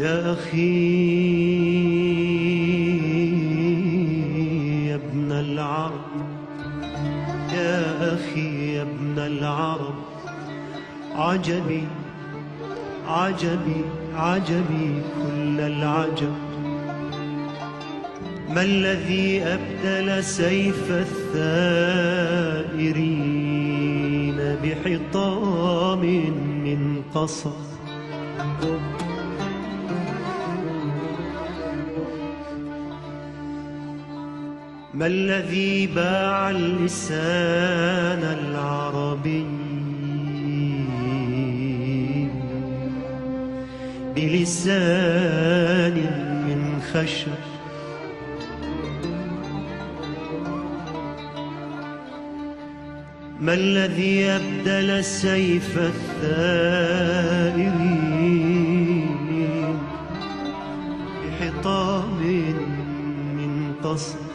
يا أخي يا ابن العرب، يا أخي يا ابن العرب، عجبي عجبي عجبي كل العجب، ما الذي أبدل سيف الثائرين بحطام من قصب؟ ما الذي باع اللسان العربي بلسان من خشب؟ ما الذي أبدل سيف الثائرين بحطام من قصب؟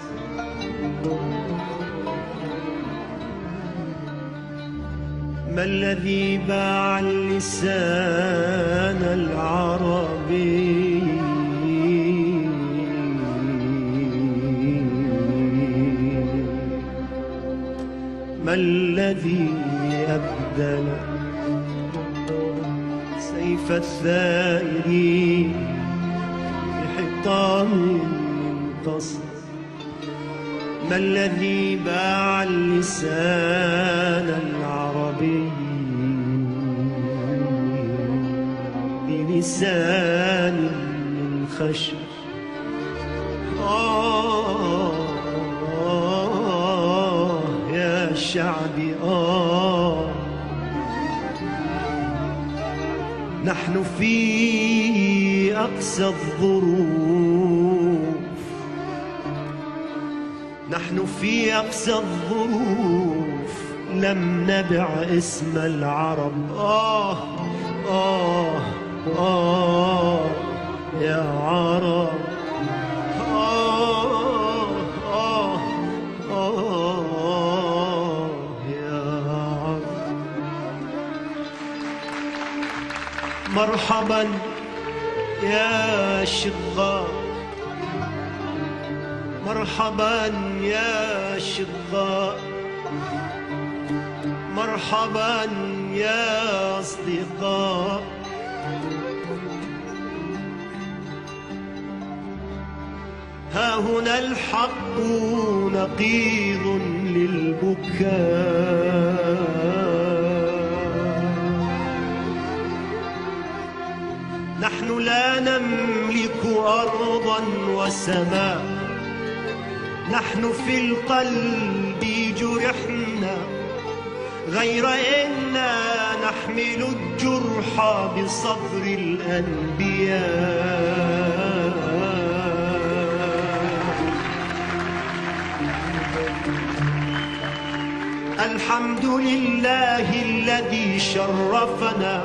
ما الذي باع اللسان العربي ما الذي أبدل سيف الثائرين بحطام من قصب؟ ما الذي باع اللسان العربي بلسان من خشب؟ يا شعبي نحن في أقصى الظروف، نحن في أقصى الظروف لم نبع اسم العرب. يا عرب، يا عرب. مرحبا يا شقاق، مرحبا يا شقاق، مرحبا يا أصدقاء. ها هنا الحق نقيض للبكاء، نحن لا نملك أرضا وسماء، نحن في القلب جرحنا، غير إنا نحمل الجرح بصبر الأنبياء. الحمد لله الذي شرفنا،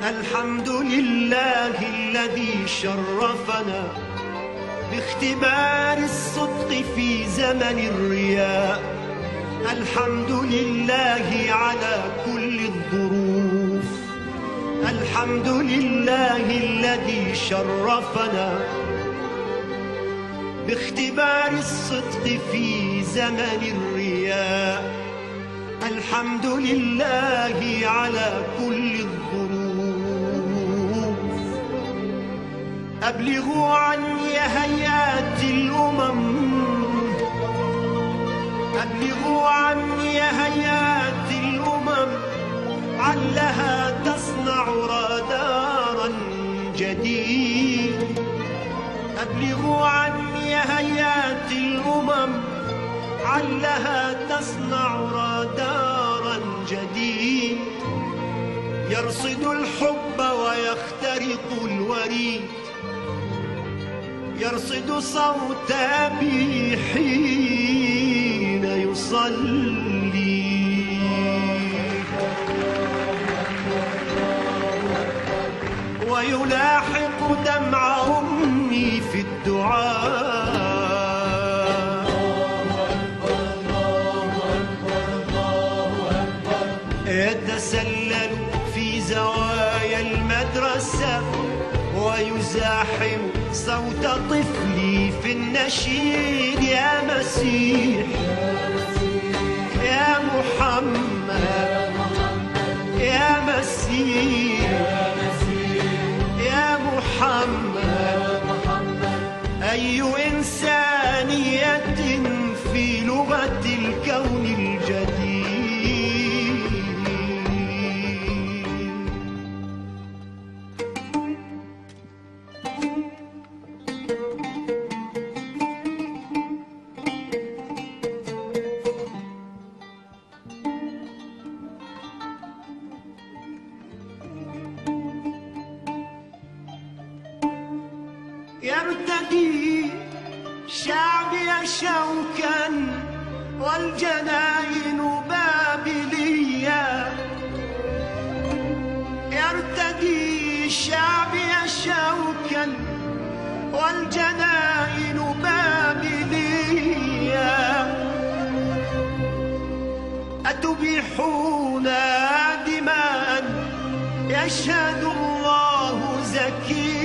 الحمد لله الذي شرفنا باختبار الصدق في زمن الرياء. الحمد لله على كل الظروف، الحمد لله الذي شرفنا باختبار الصدق في زمن الرياء. الحمد لله على كل الظروف. أبلغوا عني هيات الأمم، أبلغوا عني هيات الأمم، علها تصنع رادارا جديد. أبلغوا عني هيات الأمم، علها تصنع رادارا جديد يرصد الحب ويخترق الوريد، يرصد صوت أبي حين يصلي، ويلاحق دمع أمي في الدعاء، يتسلل في زوايا المدرسة ويزاحم صوت طفلي في النشيد، يا مسيح يا محمد يا مسيح يا محمد، أي إنسانية في لغة الكون الجديد. يرتدي شعبي شوكا والجناين بابلية، يرتدي شعبي شوكا والجناين بابلية، أتبيحون دماء يشهد الله زكي،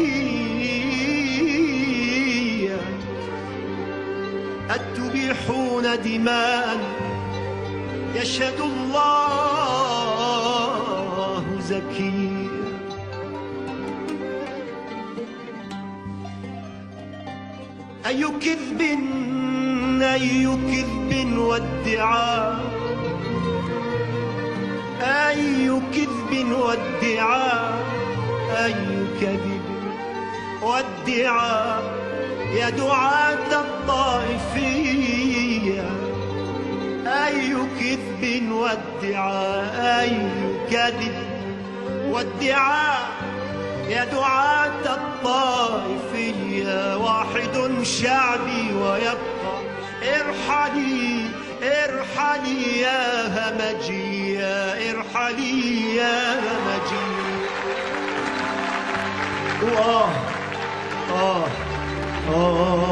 أتبيحون دماء يشهد الله زكي. أي كذب أي كذب وادعاء، أي كذب وادعاء، أي كذب وادعاء يا دعاة الطائفية، أي كذب وادعاء، أي كذب وادعاء يا دعاة الطائفية، واحد شعبي ويبقى، ارحلي ارحلي يا همجية، ارحلي يا همجية. آه